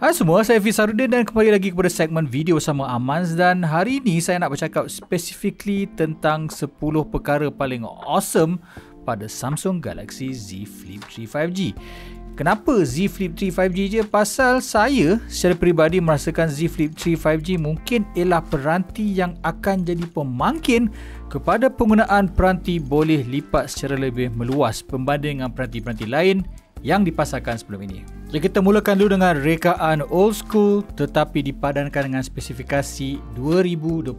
Hai semua, saya Fisarudin dan kembali lagi kepada segmen video bersama Amans, dan hari ini saya nak bercakap specifically tentang 10 perkara paling awesome pada Samsung Galaxy Z Flip 3 5G. Kenapa Z Flip 3 5G je? Pasal saya secara peribadi merasakan Z Flip 3 5G mungkin ialah peranti yang akan jadi pemangkin kepada penggunaan peranti boleh lipat secara lebih meluas berbanding dengan peranti-peranti lain yang dipasarkan sebelum ini. Jadi kita mulakan dulu dengan rekaan old school tetapi dipadankan dengan spesifikasi 2021.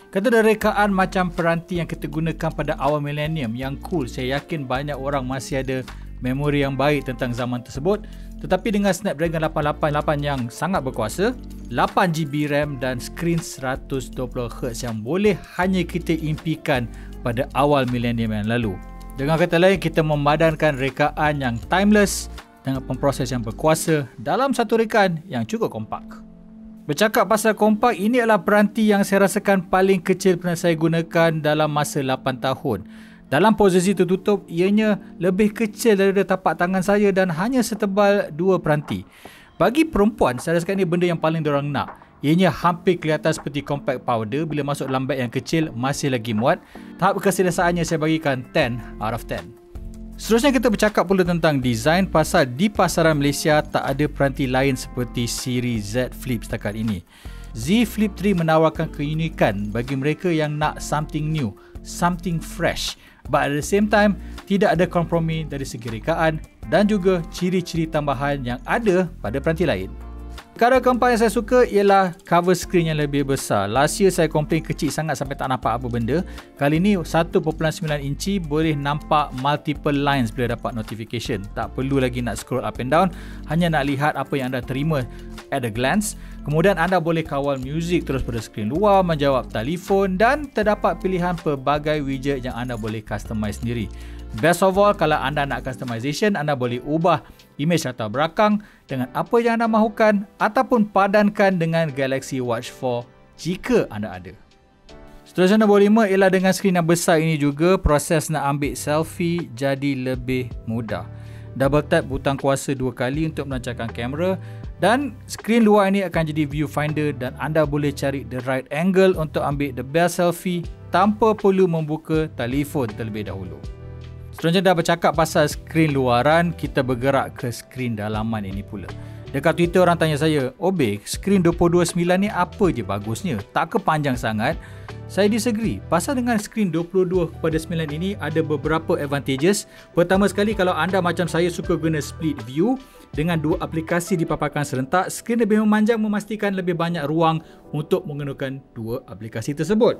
Kata dari rekaan macam peranti yang kita gunakan pada awal millennium yang cool. Saya yakin banyak orang masih ada memori yang baik tentang zaman tersebut. Tetapi dengan Snapdragon 888 yang sangat berkuasa, 8GB RAM dan skrin 120Hz yang boleh hanya kita impikan pada awal millennium yang lalu. Dengan kata lain, kita memadankan rekaan yang timeless dengan pemproses yang berkuasa dalam satu rekaan yang cukup kompak. Bercakap pasal kompak, ini adalah peranti yang saya rasakan paling kecil pernah saya gunakan dalam masa 8 tahun. Dalam posisi tertutup, ianya lebih kecil daripada tapak tangan saya dan hanya setebal 2 peranti. Bagi perempuan, saya rasakan ini benda yang paling diorang nak. Ianya hampir kelihatan seperti compact powder. Bila masuk dalam beg yang kecil, masih lagi muat. Tahap keselesaannya saya bagikan 10 out of 10. Seterusnya kita bercakap pula tentang design, pasal di pasaran Malaysia tak ada peranti lain seperti siri Z Flip setakat ini. Z Flip 3 menawarkan keunikan bagi mereka yang nak something new, something fresh. But at the same time, tidak ada kompromi dari segi rekaan dan juga ciri-ciri tambahan yang ada pada peranti lain. Perkara keempat yang saya suka ialah cover screen yang lebih besar. Last year saya komplain kecil sangat sampai tak nampak apa benda. Kali ni 1.9 inci boleh nampak multiple lines bila dapat notification. Tak perlu lagi nak scroll up and down, hanya nak lihat apa yang anda terima at a glance. Kemudian anda boleh kawal muzik terus pada skrin luar, menjawab telefon dan terdapat pilihan pelbagai widget yang anda boleh customize sendiri. Best of all, kalau anda nak customization, anda boleh ubah imej latar belakang dengan apa yang anda mahukan ataupun padankan dengan Galaxy Watch 4 jika anda ada. Seterusnya nombor 5 ialah dengan skrin yang besar ini juga, proses nak ambil selfie jadi lebih mudah. Double tap butang kuasa 2 kali untuk melancarkan kamera dan skrin luar ini akan jadi viewfinder dan anda boleh cari the right angle untuk ambil the best selfie tanpa perlu membuka telefon terlebih dahulu. Seterusnya dah bercakap pasal skrin luaran, kita bergerak ke skrin dalaman ini pula. Dekat Twitter orang tanya saya, Obey, skrin 22.9 ni apa je bagusnya? Tak ke panjang sangat? Saya disagree. Pasal dengan skrin 22/9 ini ada beberapa advantages. Pertama sekali, kalau anda macam saya suka guna split view dengan 2 aplikasi dipaparkan serentak, skrin lebih memanjang memastikan lebih banyak ruang untuk menggunakan 2 aplikasi tersebut.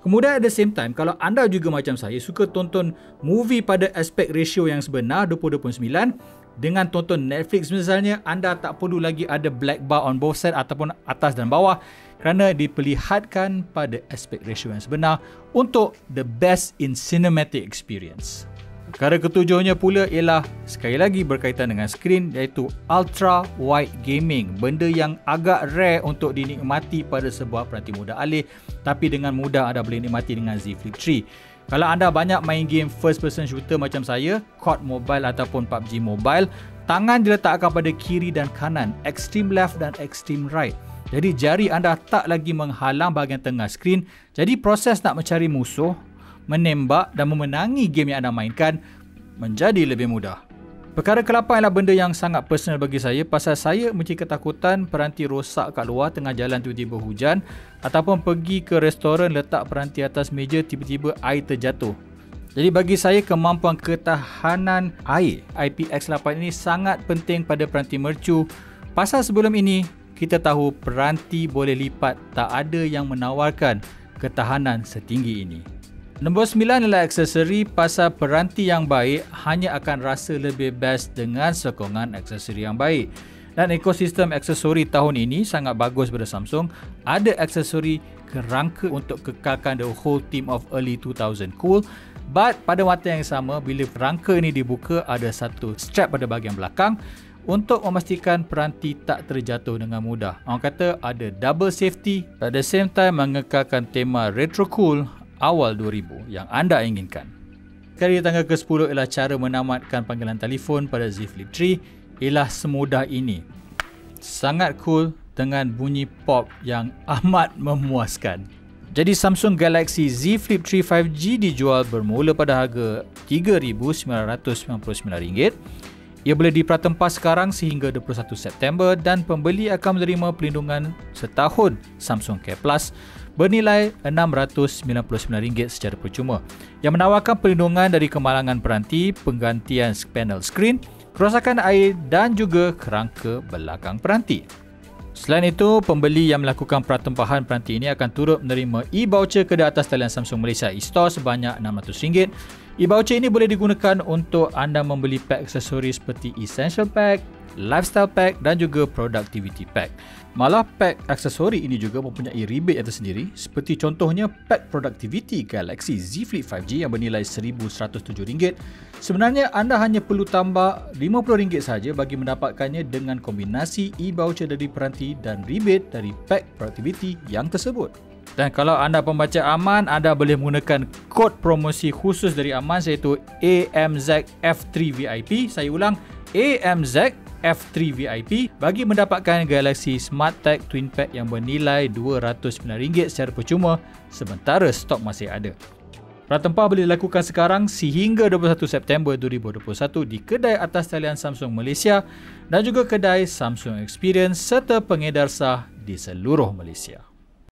Kemudian at the same time, kalau anda juga macam saya suka tonton movie pada aspek ratio yang sebenar 20/9, dengan tonton Netflix misalnya, anda tak perlu lagi ada black bar on both side ataupun atas dan bawah kerana diperlihatkan pada aspek ratio yang sebenar untuk the best in cinematic experience. Perkara ketujuhnya pula ialah sekali lagi berkaitan dengan skrin, iaitu ultra wide gaming, benda yang agak rare untuk dinikmati pada sebuah peranti mudah alih, tapi dengan mudah anda boleh nikmati dengan Z Flip 3. Kalau anda banyak main game first person shooter macam saya, COD Mobile ataupun PUBG Mobile, tangan diletakkan pada kiri dan kanan, extreme left dan extreme right. Jadi jari anda tak lagi menghalang bahagian tengah skrin, jadi proses nak mencari musuh, menembak dan memenangi game yang anda mainkan menjadi lebih mudah. Perkara ke-8 ialah benda yang sangat personal bagi saya, pasal saya memiliki ketakutan peranti rosak kat luar tengah jalan tiba-tiba hujan ataupun pergi ke restoran letak peranti atas meja tiba-tiba air terjatuh. Jadi bagi saya, kemampuan ketahanan air IPX8 ini sangat penting pada peranti mercu, pasal sebelum ini kita tahu peranti boleh lipat tak ada yang menawarkan ketahanan setinggi ini. Nombor 9 adalah aksesori, pasal peranti yang baik hanya akan rasa lebih best dengan sokongan aksesori yang baik. Dan ekosistem aksesori tahun ini sangat bagus pada Samsung. Ada aksesori kerangka untuk kekalkan the whole team of early 2000 cool. But pada waktu yang sama, bila rangka ini dibuka, ada satu strap pada bahagian belakang untuk memastikan peranti tak terjatuh dengan mudah. Orang kata ada double safety, at the same time mengekalkan tema retro cool awal 2000 yang anda inginkan. Kali tangga ke-10 ialah cara menamatkan panggilan telefon pada Z Flip 3 ialah semudah ini. sangat cool dengan bunyi pop yang amat memuaskan. Jadi Samsung Galaxy Z Flip 3 5G dijual bermula pada harga RM3,999. Ia boleh dipratempah sekarang sehingga 21 September dan pembeli akan menerima pelindungan setahun Samsung Care Plus bernilai RM699 secara percuma yang menawarkan perlindungan dari kemalangan peranti, penggantian panel skrin, kerosakan air dan juga kerangka belakang peranti. Selain itu, pembeli yang melakukan pratempahan peranti ini akan turut menerima e-voucher kedai atas talian Samsung Malaysia e-Store sebanyak RM600. E-voucher ini boleh digunakan untuk anda membeli pack aksesori seperti Essential Pack, Lifestyle Pack dan juga Productivity Pack. Malah pack aksesori ini juga mempunyai rebate yang tersendiri, seperti contohnya pack Productivity Galaxy Z Flip 5G yang bernilai RM1,107. Sebenarnya anda hanya perlu tambah RM50 sahaja bagi mendapatkannya dengan kombinasi e-voucher dari peranti dan rebate dari pack Productivity yang tersebut. Dan kalau anda pembaca Aman, anda boleh menggunakan kod promosi khusus dari Aman iaitu AMZF3VIP. Saya ulang, AMZF3VIP bagi mendapatkan Galaxy Smart Tag Twin Pack yang bernilai RM209 secara percuma sementara stok masih ada. Pratempah boleh dilakukan sekarang sehingga 21 September 2021 di kedai atas talian Samsung Malaysia dan juga kedai Samsung Experience serta pengedar sah di seluruh Malaysia.